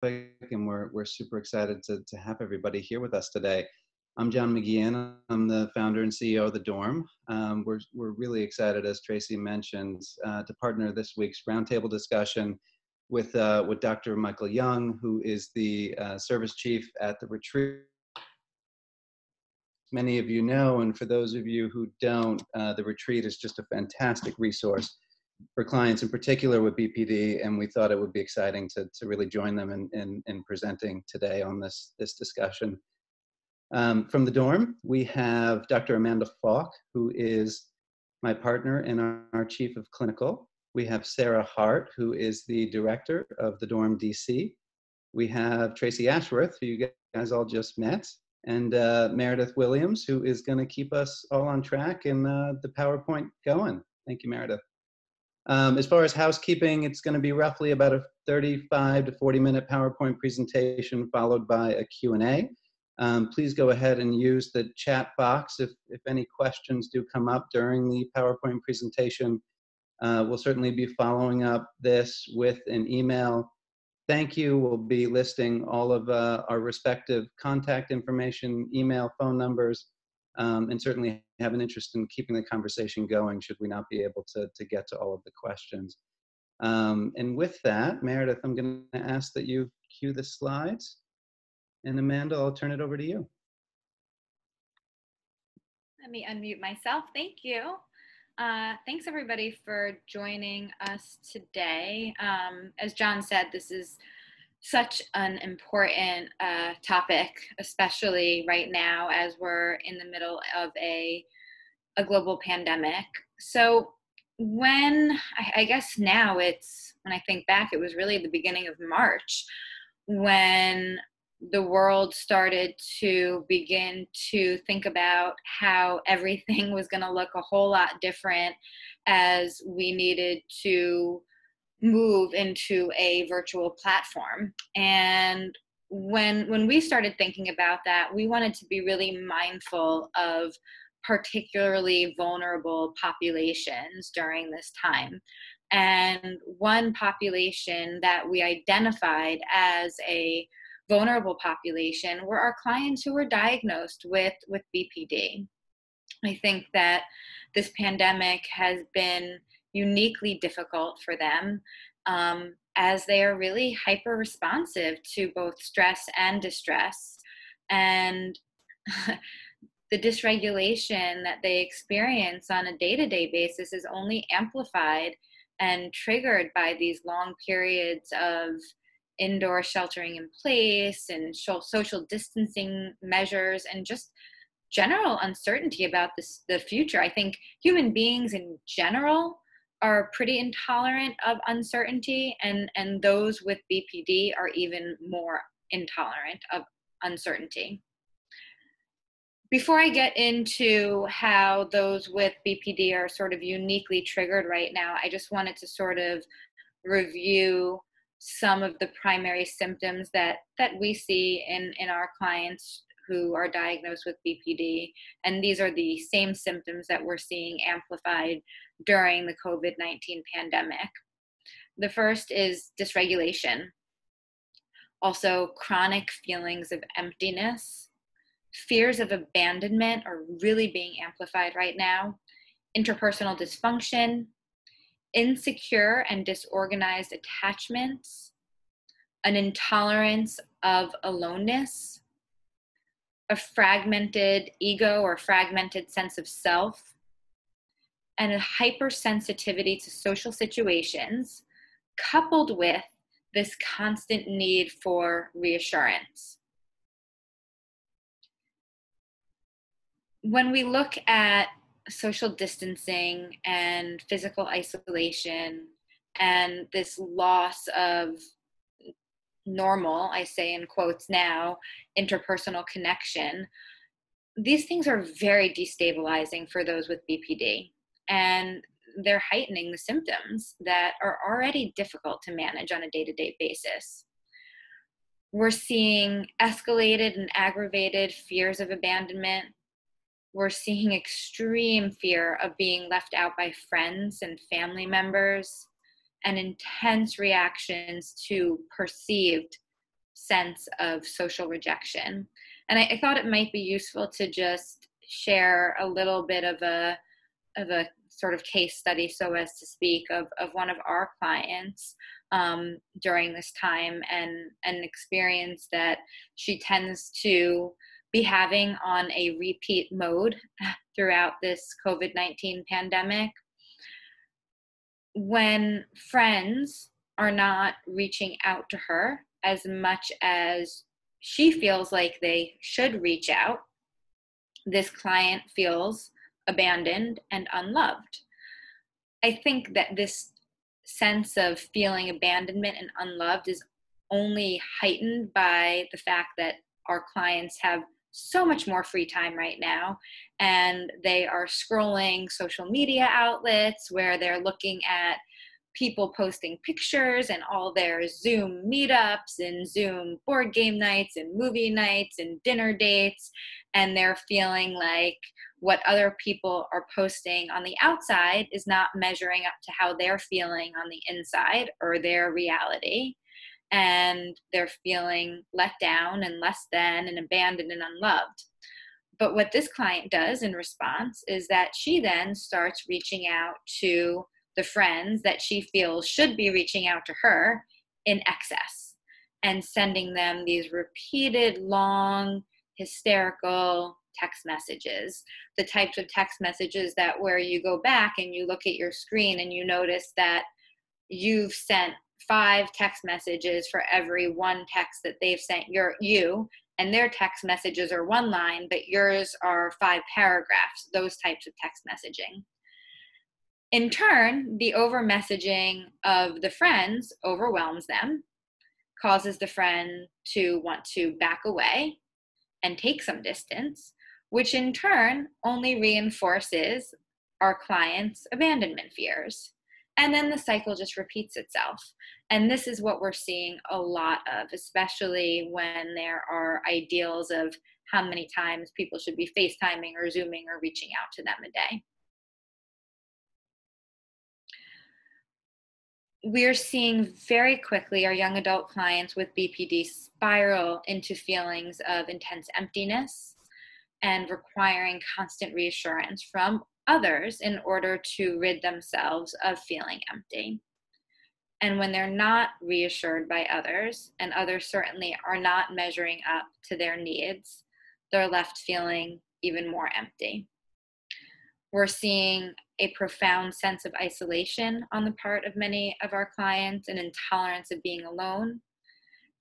and we're super excited to have everybody here with us today. I'm John McGeehan. I'm the founder and CEO of The Dorm. We're really excited, as Tracy mentioned, to partner this week's roundtable discussion with Dr. Michael Young, who is the service chief at the retreat. Many of you know, and for those of you who don't, the retreat is just a fantastic resource for clients, in particular with BPD, and we thought it would be exciting to really join them in presenting today on this discussion. From The Dorm, we have Dr. Amanda Falk, who is my partner and our chief of clinical. We have Sarah Hart, who is the director of The Dorm DC. We have Tracy Ashworth, who you guys all just met, and Meredith Williams, who is going to keep us all on track and the PowerPoint going. Thank you, Meredith. As far as housekeeping, it's going to be roughly about a 35 to 40-minute PowerPoint presentation followed by a Q&A. Please go ahead and use the chat box if any questions do come up during the PowerPoint presentation. We'll certainly be following up this with an email. Thank you. We'll be listing all of our respective contact information, email, phone numbers, and certainly have an interest in keeping the conversation going should we not be able to get to all of the questions. And with that, Meredith, I'm going to ask that you cue the slides. And Amanda, I'll turn it over to you. Let me unmute myself. Thank you. Thanks everybody for joining us today. As John said, this is such an important topic, especially right now as we're in the middle of a global pandemic. So I guess now when I think back, it was really the beginning of March when the world started to begin to think about how everything was going to look a whole lot different as we needed to move into a virtual platform. And when we started thinking about that, we wanted to be really mindful of particularly vulnerable populations during this time. And one population that we identified as a vulnerable population were our clients who were diagnosed with BPD. I think that this pandemic has been uniquely difficult for them as they are really hyper responsive to both stress and distress. And the dysregulation that they experience on a day-to-day basis is only amplified and triggered by these long periods of indoor sheltering in place and social distancing measures and just general uncertainty about the future. I think human beings in general are pretty intolerant of uncertainty, and those with BPD are even more intolerant of uncertainty. Before I get into how those with BPD are sort of uniquely triggered right now, I just wanted to sort of review some of the primary symptoms that we see in our clients who are diagnosed with BPD. And these are the same symptoms that we're seeing amplified during the COVID-19 pandemic. The first is dysregulation. Also, chronic feelings of emptiness. Fears of abandonment are really being amplified right now. Interpersonal dysfunction, insecure and disorganized attachments, an intolerance of aloneness, a fragmented ego or fragmented sense of self, and a hypersensitivity to social situations, coupled with this constant need for reassurance. When we look at social distancing and physical isolation and this loss of normal, I say in quotes now, interpersonal connection, these things are very destabilizing for those with BPD, and they're heightening the symptoms that are already difficult to manage on a day-to-day basis. We're seeing escalated and aggravated fears of abandonment. We're seeing extreme fear of being left out by friends and family members, and intense reactions to perceived sense of social rejection. And I thought it might be useful to just share a little bit of a sort of case study, so as to speak, of one of our clients during this time, and an experience that she tends to be having on a repeat mode throughout this COVID-19 pandemic. When friends are not reaching out to her as much as she feels like they should reach out, this client feels abandoned and unloved. I think that this sense of feeling abandonment and unloved is only heightened by the fact that our clients have so much more free time right now, and they are scrolling social media outlets where they're looking at people posting pictures and all their Zoom meetups and Zoom board game nights and movie nights and dinner dates, and they're feeling like what other people are posting on the outside is not measuring up to how they're feeling on the inside or their reality. And they're feeling let down and less than and abandoned and unloved. But what this client does in response is that she then starts reaching out to the friends that she feels should be reaching out to her in excess, and sending them these repeated, long, hysterical text messages, the types of text messages that where you go back and you look at your screen and you notice that you've sent 5 text messages for every one text that they've sent you, and their text messages are 1 line, but yours are 5 paragraphs, those types of text messaging. In turn, the over messaging of the friends overwhelms them, causes the friend to want to back away and take some distance, which in turn only reinforces our clients' abandonment fears. And then the cycle just repeats itself. And this is what we're seeing a lot of, especially when there are ideals of how many times people should be FaceTiming or Zooming or reaching out to them a day. We're seeing very quickly our young adult clients with BPD spiral into feelings of intense emptiness and requiring constant reassurance from others in order to rid themselves of feeling empty. And when they're not reassured by others, and others certainly are not measuring up to their needs, they're left feeling even more empty. We're seeing a profound sense of isolation on the part of many of our clients, an intolerance of being alone,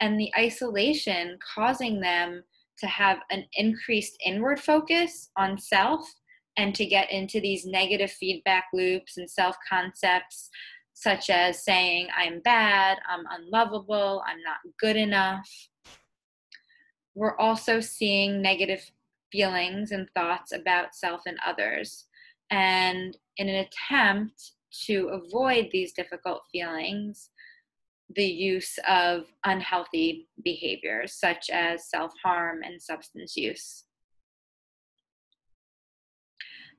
and the isolation causing them to have an increased inward focus on self and to get into these negative feedback loops and self-concepts, such as saying, I'm bad, I'm unlovable, I'm not good enough. We're also seeing negative feelings and thoughts about self and others. And in an attempt to avoid these difficult feelings, the use of unhealthy behaviors such as self-harm and substance use.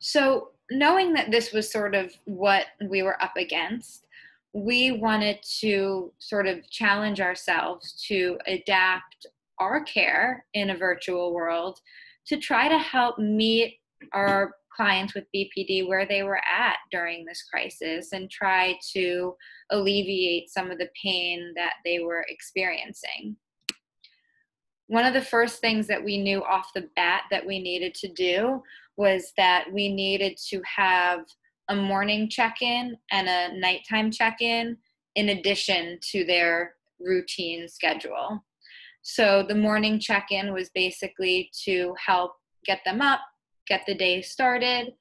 So knowing that this was sort of what we were up against, we wanted to sort of challenge ourselves to adapt our care in a virtual world to try to help meet our clients with BPD where they were at during this crisis and try to alleviate some of the pain that they were experiencing. One of the first things that we knew off the bat that we needed to do was that we needed to have a morning check-in and a nighttime check-in in addition to their routine schedule. So the morning check-in was basically to help get them up, get the day started,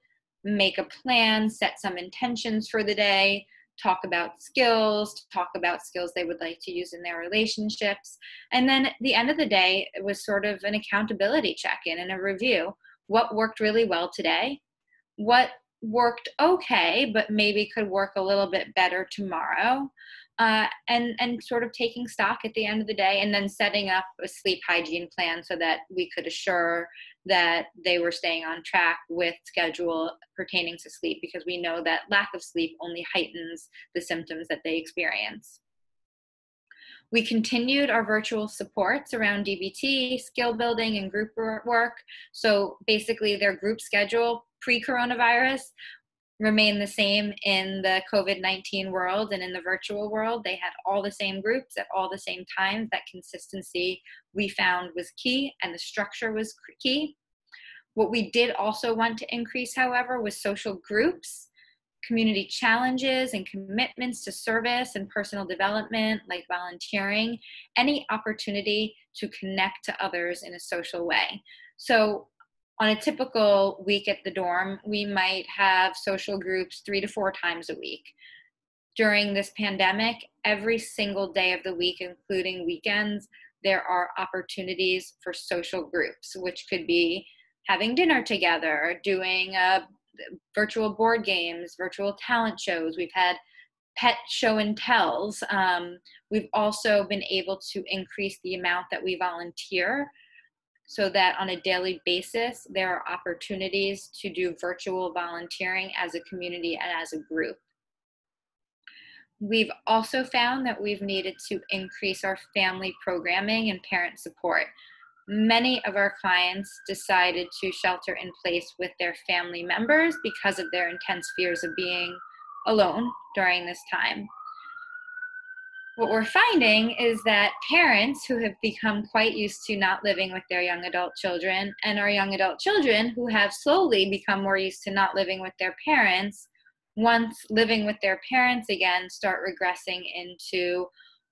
make a plan, set some intentions for the day, talk about skills they would like to use in their relationships. And then at the end of the day, it was sort of an accountability check-in and a review. What worked really well today? What worked okay, but maybe could work a little bit better tomorrow? And sort of taking stock at the end of the day, and then setting up a sleep hygiene plan so that we could assure that they were staying on track with schedule pertaining to sleep, because we know that lack of sleep only heightens the symptoms that they experience. We continued our virtual supports around DBT, skill building, and group work. So basically their group schedule pre-coronavirus remained the same in the COVID-19 world, and in the virtual world, they had all the same groups at all the same times. That consistency we found was key, and the structure was key. What we did also want to increase, however, was social groups, community challenges, and commitments to service and personal development, like volunteering, any opportunity to connect to others in a social way. So on a typical week at the dorm, we might have social groups 3 to 4 times a week. During this pandemic, every single day of the week, including weekends, there are opportunities for social groups, which could be having dinner together, doing virtual board games, virtual talent shows. We've had pet show and tells. We've also been able to increase the amount that we volunteer, so that on a daily basis, there are opportunities to do virtual volunteering as a community and as a group. We've also found that we've needed to increase our family programming and parent support. Many of our clients decided to shelter in place with their family members because of their intense fears of being alone during this time. What we're finding is that parents who have become quite used to not living with their young adult children, and our young adult children who have slowly become more used to not living with their parents, once living with their parents again, start regressing into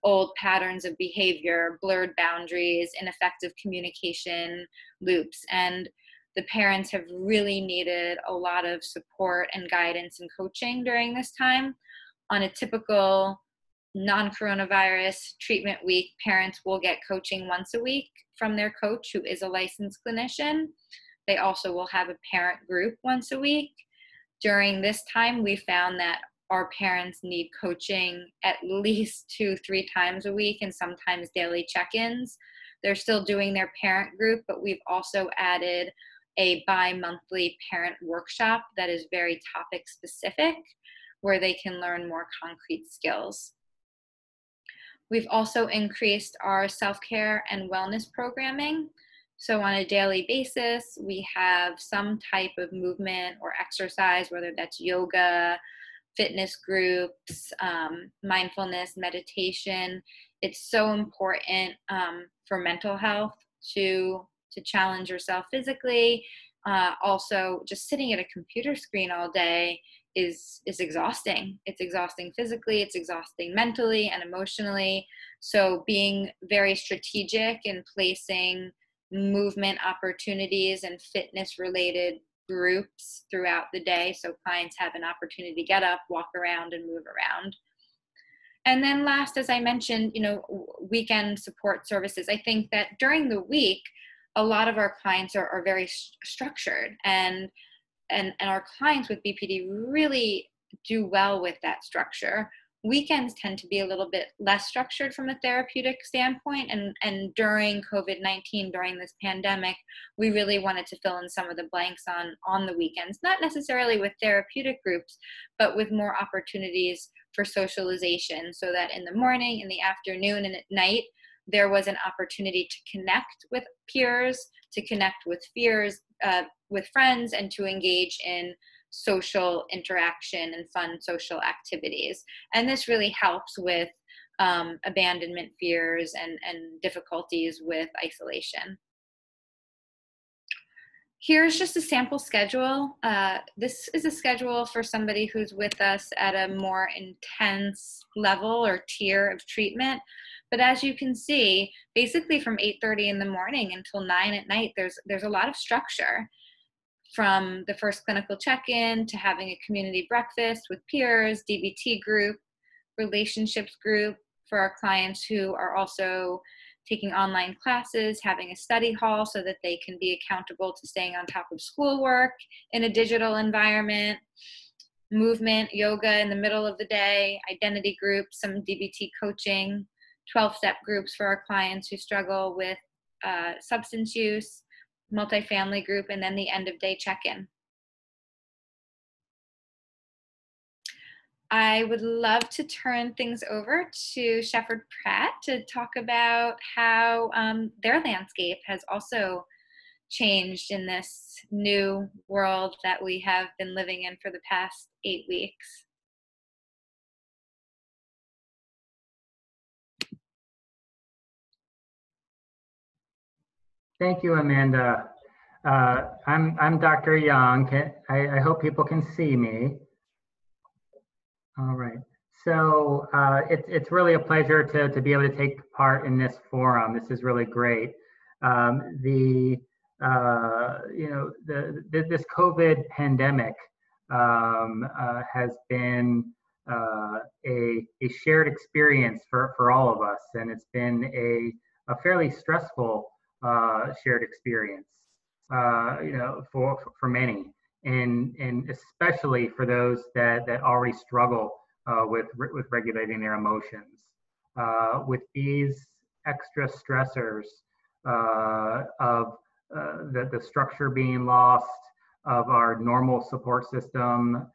old patterns of behavior, blurred boundaries, ineffective communication loops. And the parents have really needed a lot of support and guidance and coaching during this time. On a typical non-coronavirus treatment week, parents will get coaching once a week from their coach, who is a licensed clinician. They also will have a parent group once a week. During this time, we found that our parents need coaching at least 2-3 times a week, and sometimes daily check-ins. They're still doing their parent group, but we've also added a bi-monthly parent workshop that is very topic specific, where they can learn more concrete skills. We've also increased our self-care and wellness programming. So on a daily basis, we have some type of movement or exercise, whether that's yoga, fitness groups, mindfulness, meditation. It's so important for mental health to challenge yourself physically. Also, just sitting at a computer screen all day is exhausting. It's exhausting physically, it's exhausting mentally and emotionally. So being very strategic in placing movement opportunities and fitness related groups throughout the day, so clients have an opportunity to get up, walk around, and move around. And then last, as I mentioned, weekend support services. I think that during the week, a lot of our clients are very structured, and our clients with BPD really do well with that structure. Weekends tend to be a little bit less structured from a therapeutic standpoint, and during COVID-19, during this pandemic, we really wanted to fill in some of the blanks on the weekends, not necessarily with therapeutic groups, but with more opportunities for socialization, so that in the morning, in the afternoon, and at night, there was an opportunity to connect with peers, to connect with with friends, and to engage in social interaction and fun social activities. And this really helps with abandonment fears and difficulties with isolation. Here's just a sample schedule. This is a schedule for somebody who's with us at a more intense level or tier of treatment. But as you can see, basically from 8:30 in the morning until 9 at night, there's a lot of structure. From the first clinical check-in to having a community breakfast with peers, DBT group, relationships group for our clients who are also taking online classes, having a study hall so that they can be accountable to staying on top of schoolwork in a digital environment, movement, yoga in the middle of the day, identity groups, some DBT coaching, 12-step groups for our clients who struggle with substance use, multifamily group, and then the end of day check-in. I would love to turn things over to Shepherd Pratt to talk about how their landscape has also changed in this new world that we have been living in for the past 8 weeks. Thank you, Amanda. I'm Dr. Young. I hope people can see me. All right. So it's really a pleasure to be able to take part in this forum. This is really great. This COVID pandemic has been a shared experience for all of us, and it's been a fairly stressful shared experience, for many, and especially for those that already struggle with regulating their emotions. With these extra stressors of the structure being lost, of our normal support system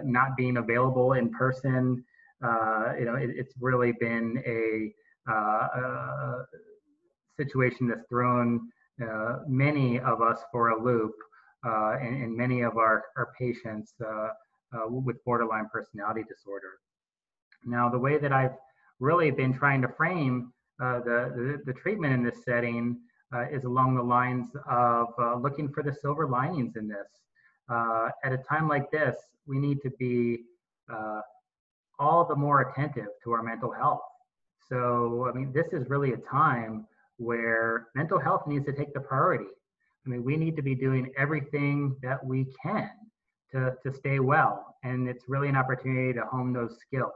not being available in person, it's really been a situation that's thrown many of us for a loop, and many of our patients with borderline personality disorder. Now, the way that I've really been trying to frame the treatment in this setting is along the lines of looking for the silver linings in this. At a time like this, we need to be all the more attentive to our mental health. So, I mean, this is really a time where mental health needs to take the priority. I mean, we need to be doing everything that we can to stay well. And it's really an opportunity to hone those skills.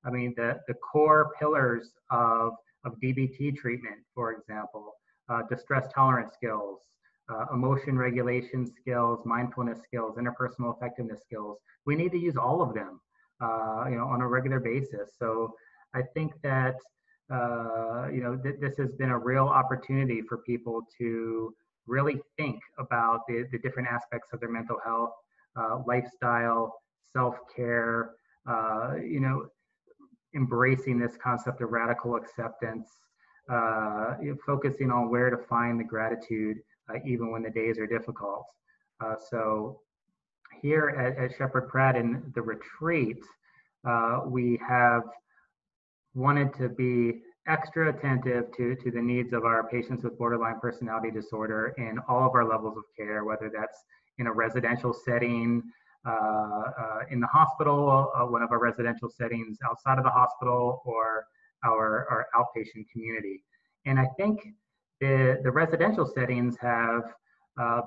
I mean, the core pillars of DBT treatment, for example, distress tolerance skills, emotion regulation skills, mindfulness skills, interpersonal effectiveness skills. We need to use all of them, on a regular basis. So I think that this has been a real opportunity for people to really think about the different aspects of their mental health, lifestyle, self-care, embracing this concept of radical acceptance, focusing on where to find the gratitude even when the days are difficult. So here at Shepherd Pratt in the retreat, we have wanted to be extra attentive to the needs of our patients with borderline personality disorder in all of our levels of care, whether that's in a residential setting, in the hospital, one of our residential settings outside of the hospital, or our outpatient community. And I think the residential settings have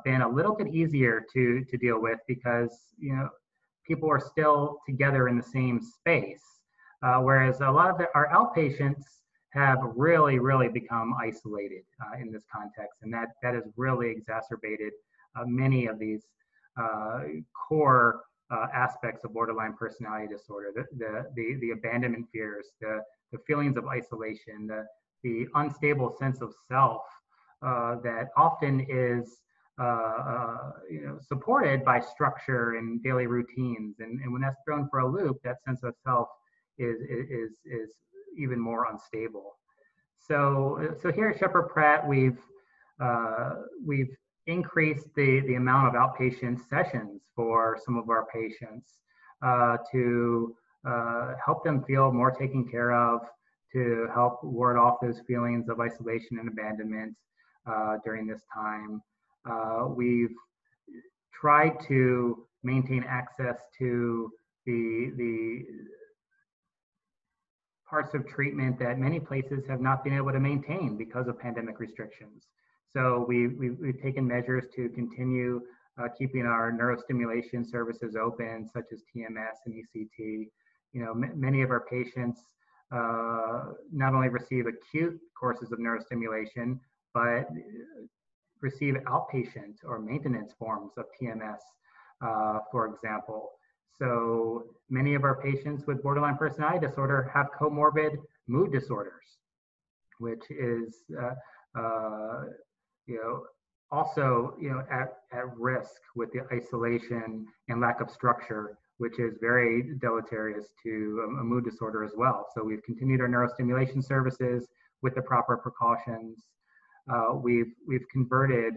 been a little bit easier to deal with because people are still together in the same space, whereas a lot of our outpatients have really become isolated in this context, and that has really exacerbated many of these core aspects of borderline personality disorder: the abandonment fears, the feelings of isolation, the unstable sense of self that often is supported by structure and daily routines, and when that's thrown for a loop, that sense of self is even more unstable. So here at Shepherd Pratt, we've increased the amount of outpatient sessions for some of our patients to help them feel more taken care of, to help ward off those feelings of isolation and abandonment during this time. We've tried to maintain access to the parts of treatment that many places have not been able to maintain because of pandemic restrictions. So we've taken measures to continue keeping our neurostimulation services open, such as TMS and ECT. Many of our patients not only receive acute courses of neurostimulation, but receive outpatient or maintenance forms of TMS, for example. So many of our patients with borderline personality disorder have comorbid mood disorders, which is also at risk with the isolation and lack of structure which is very deleterious to a mood disorder as well. So we've continued our neurostimulation services with the proper precautions. We've converted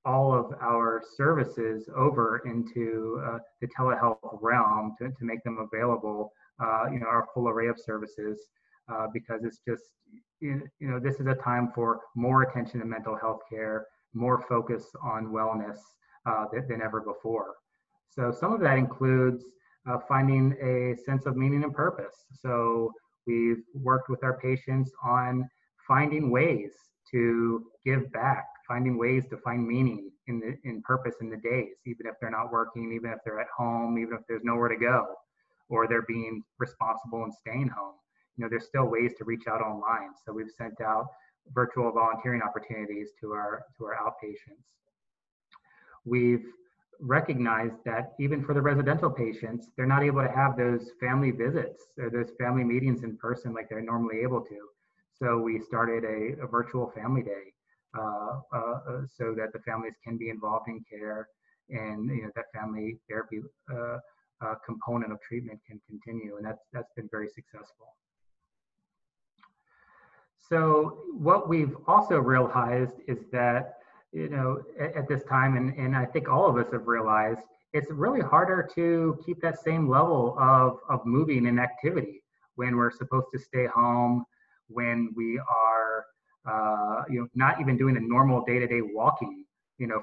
all of our services over into the telehealth realm to make them available, our full array of services, because it's just, this is a time for more attention to mental health care, more focus on wellness than ever before. So some of that includes finding a sense of meaning and purpose. So we've worked with our patients on finding ways to give back, finding ways to find meaning in purpose in the days, even if they're not working, even if they're at home, even if there's nowhere to go, or they're being responsible and staying home. There's still ways to reach out online. So we've sent out virtual volunteering opportunities to our outpatients. We've recognized that even for the residential patients, they're not able to have those family visits or those family meetings in person like they're normally able to. So we started a virtual family day so that the families can be involved in care, and that family therapy component of treatment can continue, and that's been very successful. So what we've also realized is that at this time, and I think all of us have realized, it's really harder to keep that same level of moving and activity when we're supposed to stay home, when we are, not even doing a normal day-to-day walking,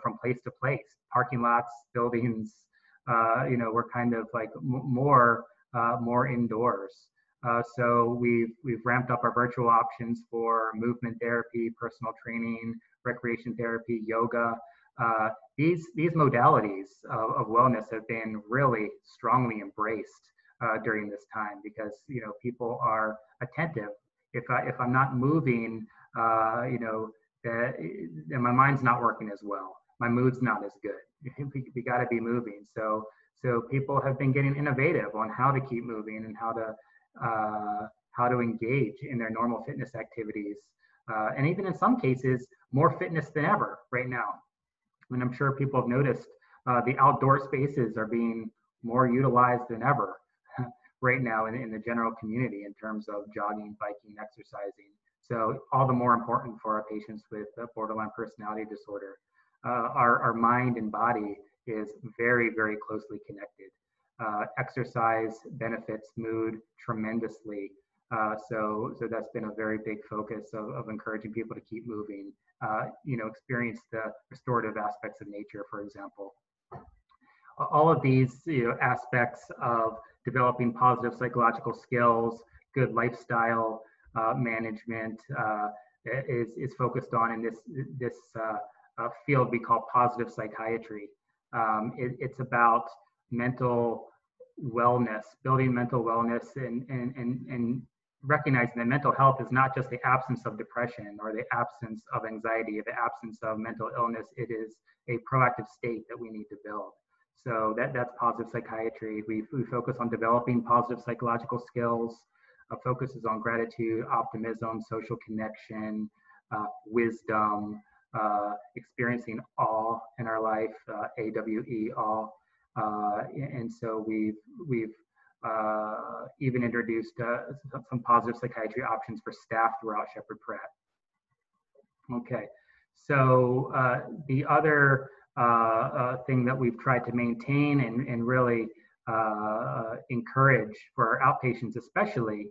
from place to place, parking lots, buildings, we're kind of like more indoors. So we've ramped up our virtual options for movement therapy, personal training, recreation therapy, yoga. These modalities of wellness have been really strongly embraced during this time, because people are attentive. If I'm not moving, then my mind's not working as well. My mood's not as good. We got to be moving. So people have been getting innovative on how to keep moving and how to engage in their normal fitness activities, and even in some cases more fitness than ever right now. And I'm sure people have noticed the outdoor spaces are being more utilized than ever right now in the general community in terms of jogging, biking, exercising. So all the more important for our patients with borderline personality disorder. Our mind and body is very, very closely connected. Exercise benefits mood tremendously. So that's been a very big focus of encouraging people to keep moving, experience the restorative aspects of nature, for example. All of these aspects of developing positive psychological skills, good lifestyle management is focused on in this field we call positive psychiatry. It's about mental wellness, building mental wellness, and recognizing that mental health is not just the absence of depression or the absence of anxiety or the absence of mental illness. It is a proactive state that we need to build. So that's positive psychiatry. We focus on developing positive psychological skills. Focuses on gratitude, optimism, social connection, wisdom, experiencing awe in our life, AWE, awe. And so we've even introduced some positive psychiatry options for staff throughout Sheppard Pratt. Okay, so the other thing that we've tried to maintain and really encourage for our outpatients especially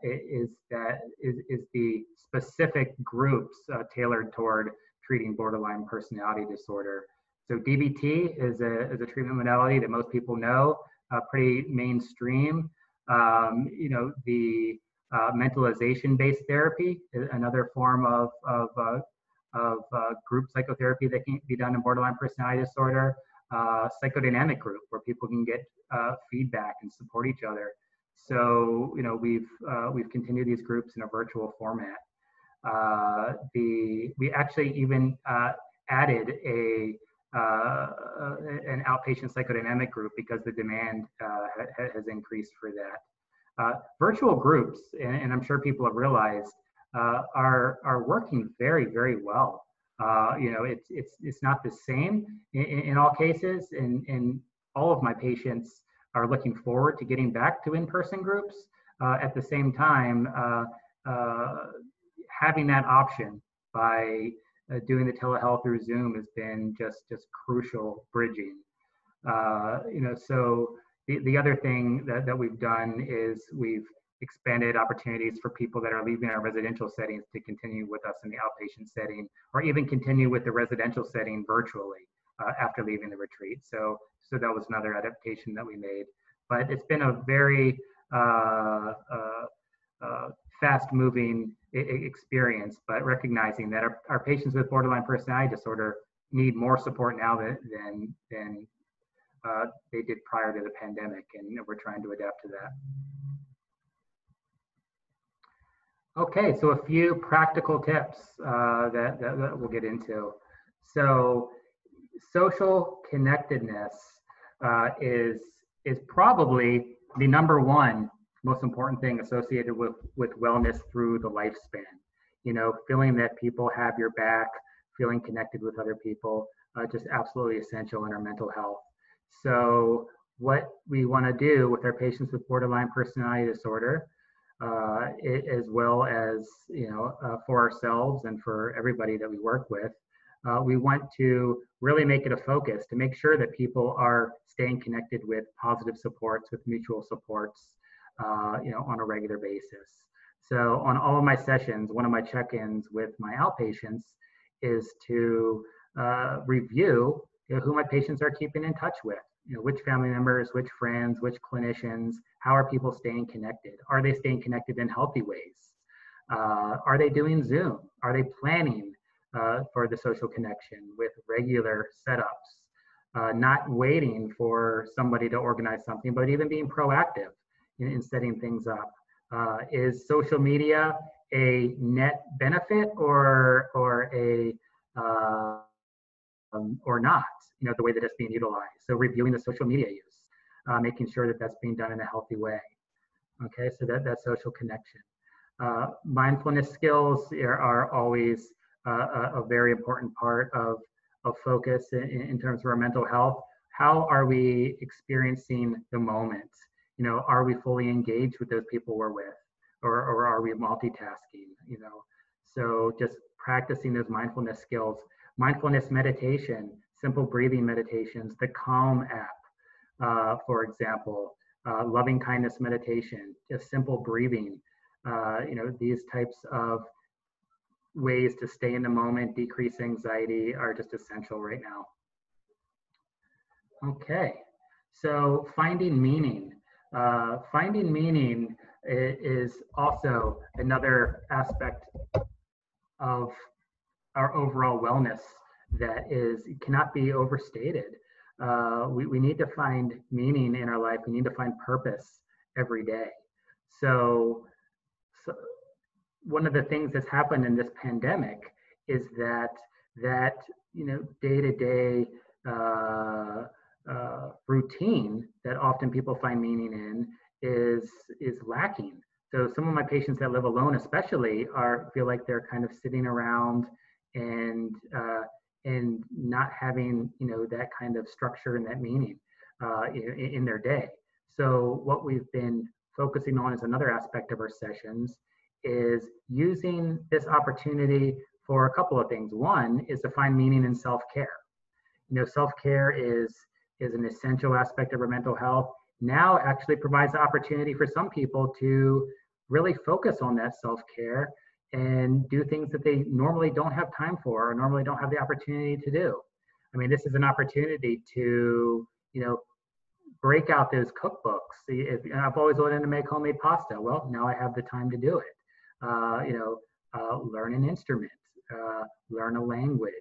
is the specific groups tailored toward treating borderline personality disorder. So DBT is a treatment modality that most people know, pretty mainstream. The mentalization-based therapy is another form of group psychotherapy that can be done in borderline personality disorder. Psychodynamic group where people can get feedback and support each other. So we've continued these groups in a virtual format. We actually even added an outpatient psychodynamic group because the demand has increased for that. Virtual groups, and I'm sure people have realized, are working very, very well. It's not the same in all cases, and all of my patients are looking forward to getting back to in-person groups. At the same time, having that option by doing the telehealth through Zoom has been just crucial bridging. So the other thing that we've done is we've expanded opportunities for people that are leaving our residential settings to continue with us in the outpatient setting, or even continue with the residential setting virtually after leaving the retreat. So that was another adaptation that we made. But it's been a very fast-moving experience, but recognizing that our patients with borderline personality disorder need more support now than they did prior to the pandemic, and we're trying to adapt to that. Okay, so a few practical tips that we'll get into. So social connectedness is probably the number one most important thing associated with wellness through the lifespan. Feeling that people have your back, feeling connected with other people, just absolutely essential in our mental health. So what we want to do with our patients with borderline personality disorder, as well as for ourselves and for everybody that we work with, we want to really make it a focus to make sure that people are staying connected with positive supports, with mutual supports, on a regular basis. So on all of my sessions, one of my check-ins with my outpatients is to review who my patients are keeping in touch with. Which family members, which friends, which clinicians, how are people staying connected? Are they staying connected in healthy ways? Are they doing Zoom? Are they planning for the social connection with regular setups? Not waiting for somebody to organize something, but even being proactive in setting things up. Is social media a net benefit or not? The way that it's being utilized. So reviewing the social media use, making sure that that's being done in a healthy way. Okay, so that's social connection. Mindfulness skills are always a very important part of focus in terms of our mental health. How are we experiencing the moment? Are we fully engaged with those people we're with, or are we multitasking? So just practicing those mindfulness skills. Mindfulness meditation, simple breathing meditations, the Calm app, for example, loving kindness meditation, just simple breathing. These types of ways to stay in the moment, decrease anxiety are just essential right now. Okay, so finding meaning. Finding meaning is also another aspect of our overall wellness that cannot be overstated. We need to find meaning in our life. We need to find purpose every day. So one of the things that's happened in this pandemic is that day-to-day routine that often people find meaning in is lacking. So some of my patients that live alone especially feel like they're kind of sitting around and not having that kind of structure and that meaning in their day. So what we've been focusing on as another aspect of our sessions is using this opportunity for a couple of things. One is to find meaning in self-care. Self-care is an essential aspect of our mental health. Now actually provides the opportunity for some people to really focus on that self-care and do things that they normally don't have time for or normally don't have the opportunity to do. I mean, this is an opportunity to, break out those cookbooks. I've always wanted to make homemade pasta. Well, now I have the time to do it. Learn an instrument, learn a language.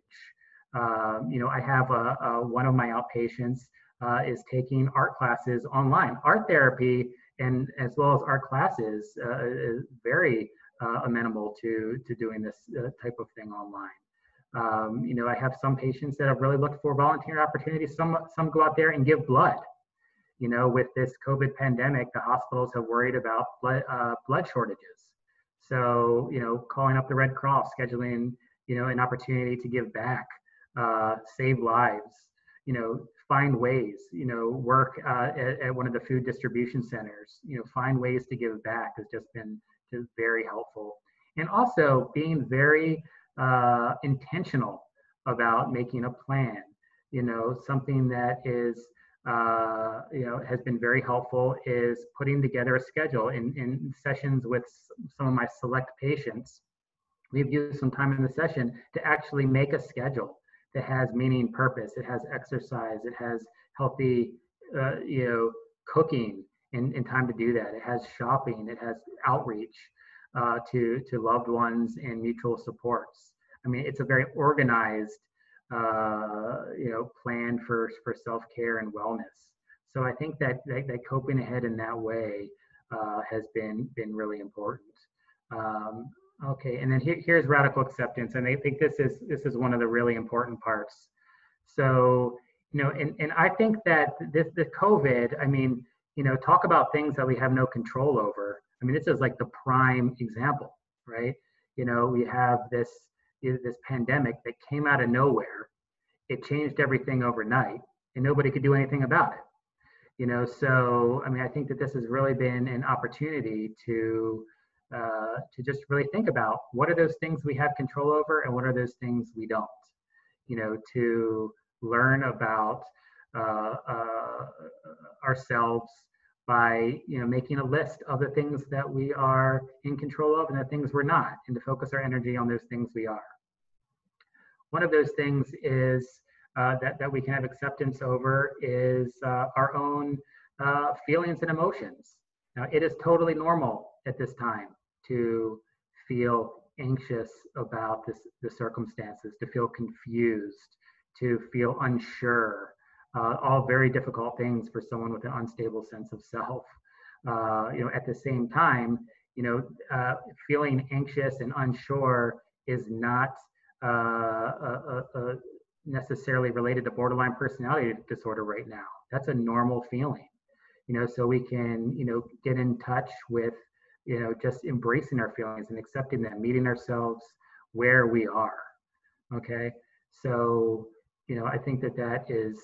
I have one of my outpatients is taking art classes online. Art therapy and as well as art classes is very amenable to doing this type of thing online. I have some patients that have really looked for volunteer opportunities. Some go out there and give blood. With this COVID pandemic, the hospitals have worried about blood shortages. So, calling up the Red Cross, scheduling, an opportunity to give back, save lives, find ways, work at one of the food distribution centers, find ways to give back has just been just very helpful. And also being very intentional about making a plan, something that is, has been very helpful is putting together a schedule in sessions with some of my select patients. We've used some time in the session to actually make a schedule that has meaning, purpose. It has exercise. It has healthy, cooking and time to do that. It has shopping. It has outreach to loved ones and mutual supports. I mean, it's a very organized, plan for self-care and wellness. So I think that coping ahead in that way has been really important. Okay, and then here's radical acceptance, and I think this is one of the really important parts. So, and I think that the COVID, I mean, talk about things that we have no control over. I mean, this is like the prime example, right? We have this pandemic that came out of nowhere. It changed everything overnight, and nobody could do anything about it. So I mean, I think that this has really been an opportunity to just really think about what are those things we have control over and what are those things we don't. To learn about ourselves by making a list of the things that we are in control of and the things we're not, and to focus our energy on those things we are. One of those things is that we can have acceptance over is our own feelings and emotions. Now, it is totally normal at this time to feel anxious about the circumstances, to feel confused, to feel unsure, all very difficult things for someone with an unstable sense of self. At the same time, feeling anxious and unsure is not necessarily related to borderline personality disorder right now. That's a normal feeling, so we can, get in touch with, just embracing our feelings and accepting them, meeting ourselves where we are. Okay. So, I think that is,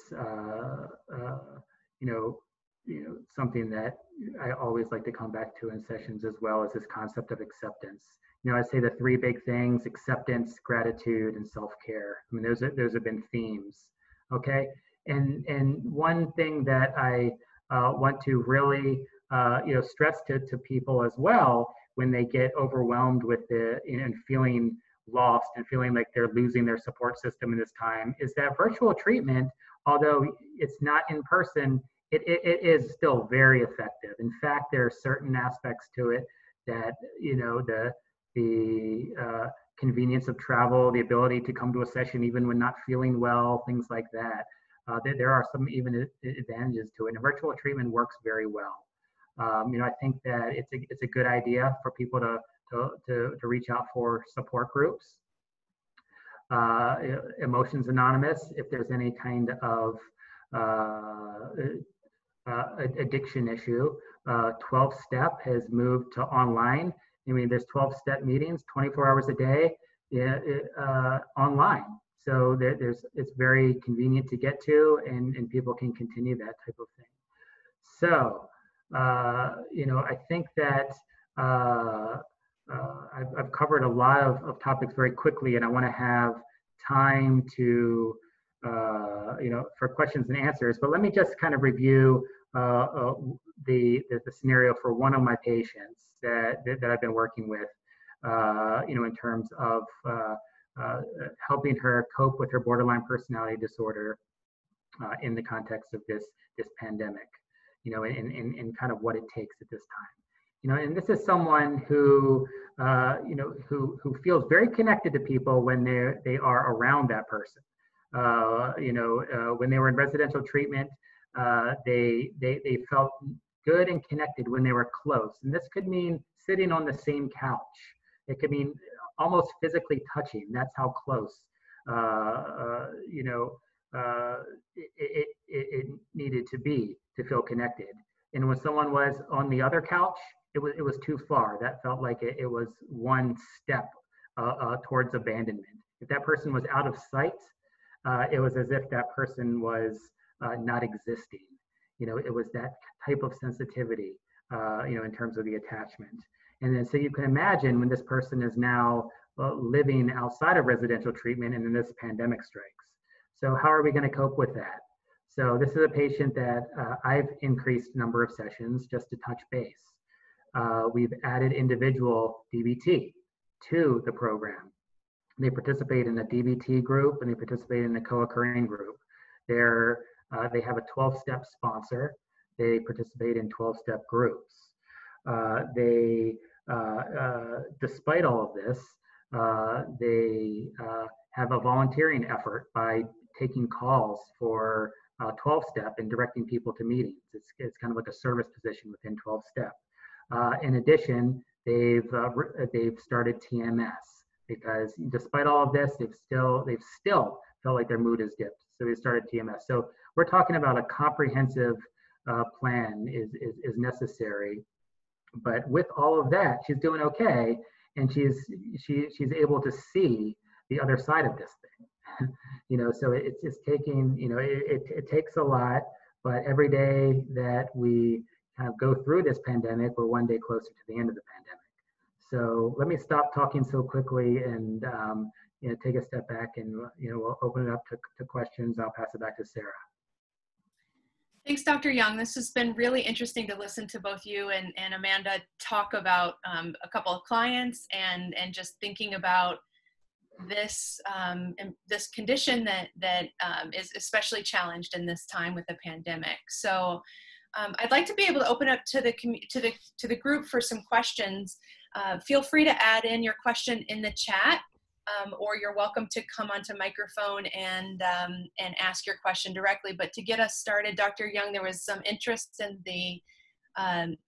something that I always like to come back to in sessions, as well as this concept of acceptance. I say the three big things: acceptance, gratitude, and self-care. I mean, those have been themes. Okay. And one thing that I want to really, stress to people as well when they get overwhelmed with and feeling lost and feeling like they're losing their support system in this time, is that virtual treatment, although it's not in person, it is still very effective. In fact, there are certain aspects to it that, the convenience of travel, the ability to come to a session even when not feeling well, things like that. There are some even advantages to it. And virtual treatment works very well. I think that it's a good idea for people to reach out for support groups. Emotions Anonymous, if there's any kind of addiction issue. 12-step has moved to online. I mean, there's 12-step meetings 24 hours a day online. So it's very convenient to get to, and people can continue that type of thing. So, I think that I've covered a lot of topics very quickly, and I want to have time to, for questions and answers. But let me just kind of review the scenario for one of my patients that I've been working with, in terms of helping her cope with her borderline personality disorder in the context of this pandemic, and kind of what it takes at this time. And this is someone who, who feels very connected to people when they are around that person. When they were in residential treatment, they felt good and connected when they were close. And this could mean sitting on the same couch. It could mean almost physically touching. That's how close, it needed to be to feel connected. And when someone was on the other couch, it was too far. That felt like it was one step towards abandonment. If that person was out of sight, it was as if that person was not existing. It was that type of sensitivity, in terms of the attachment. And then so you can imagine when this person is now living outside of residential treatment and then this pandemic strikes. So how are we going to cope with that? So this is a patient that I've increased number of sessions just to touch base. We've added individual DBT to the program. They participate in a DBT group and they participate in a co-occurring group. They have a 12-step sponsor. They participate in 12-step groups. Despite all of this, they have a volunteering effort by taking calls for 12-step and directing people to meetings. It's kind of like a service position within 12-step. In addition, they've started TMS because despite all of this, they've still felt like their mood is dipped. So they started TMS. So we're talking about a comprehensive plan is necessary. But with all of that, she's doing okay, and she's able to see the other side of this thing. So it's taking, it takes a lot, but every day that we kind of go through this pandemic, we're one day closer to the end of the pandemic. So let me stop talking so quickly and take a step back, and we'll open it up to questions. I'll pass it back to Sarah. Thanks, Dr. Young. This has been really interesting to listen to both you and Amanda talk about a couple of clients and just thinking about this this condition that is especially challenged in this time with the pandemic. So I'd like to be able to open up to the group for some questions. Feel free to add in your question in the chat. Or you're welcome to come onto microphone and ask your question directly. But to get us started, Dr. Young, there was some interest in the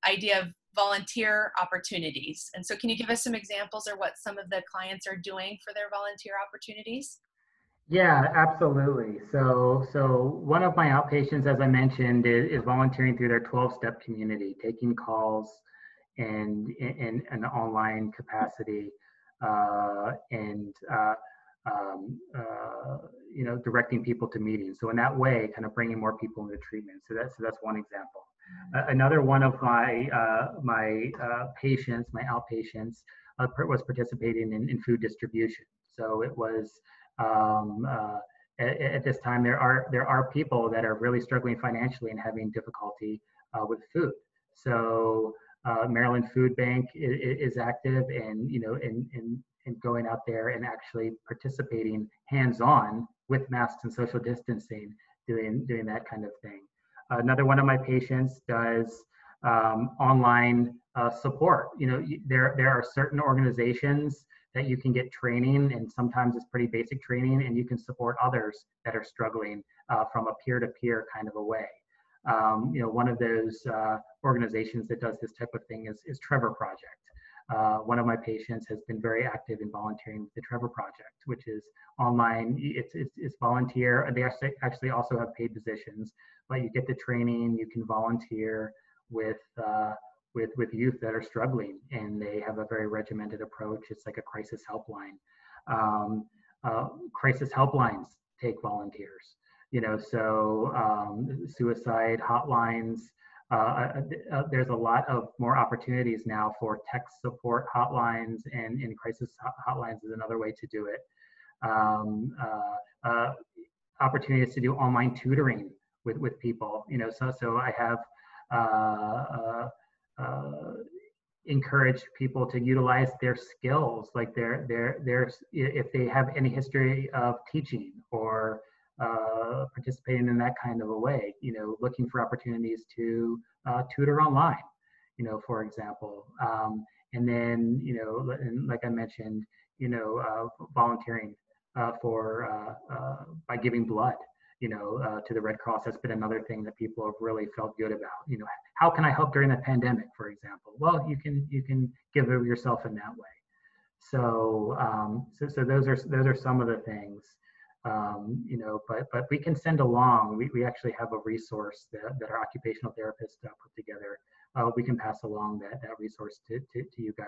idea of volunteer opportunities. And so can you give us some examples or what some of the clients are doing for their volunteer opportunities? Yeah, absolutely. So one of my outpatients, as I mentioned, is volunteering through their 12-step community, taking calls and in an online capacity. Directing people to meetings. So in that way, kind of bringing more people into treatment. So that's one example. Another one of my patients, my outpatients, was participating in food distribution. So it was at this time there are people that are really struggling financially and having difficulty with food. So Maryland Food Bank is active and and going out there and actually participating hands-on with masks and social distancing, doing that kind of thing. Another one of my patients does online support. There are certain organizations that you can get training, and sometimes it's pretty basic training, and you can support others that are struggling from a peer-to-peer kind of a way. One of those organizations that does this type of thing is Trevor Project. One of my patients has been very active in volunteering with the Trevor Project, which is online. It's volunteer. They actually also have paid positions, but you get the training. You can volunteer with youth that are struggling, and they have a very regimented approach. It's like a crisis helpline. Crisis helplines take volunteers. Suicide hotlines. There's a lot of more opportunities now for tech support hotlines, and crisis hotlines is another way to do it. Opportunities to do online tutoring with people. So I have encourage people to utilize their skills, like if they have any history of teaching or participating in that kind of a way, looking for opportunities to tutor online, for example. And then, and like I mentioned, volunteering by giving blood, to the Red Cross. That's been another thing that people have really felt good about. How can I help during the pandemic, for example? Well, you can give of yourself in that way. So those are some of the things. But we can send along. We actually have a resource that our occupational therapists put together. We can pass along that resource to you guys.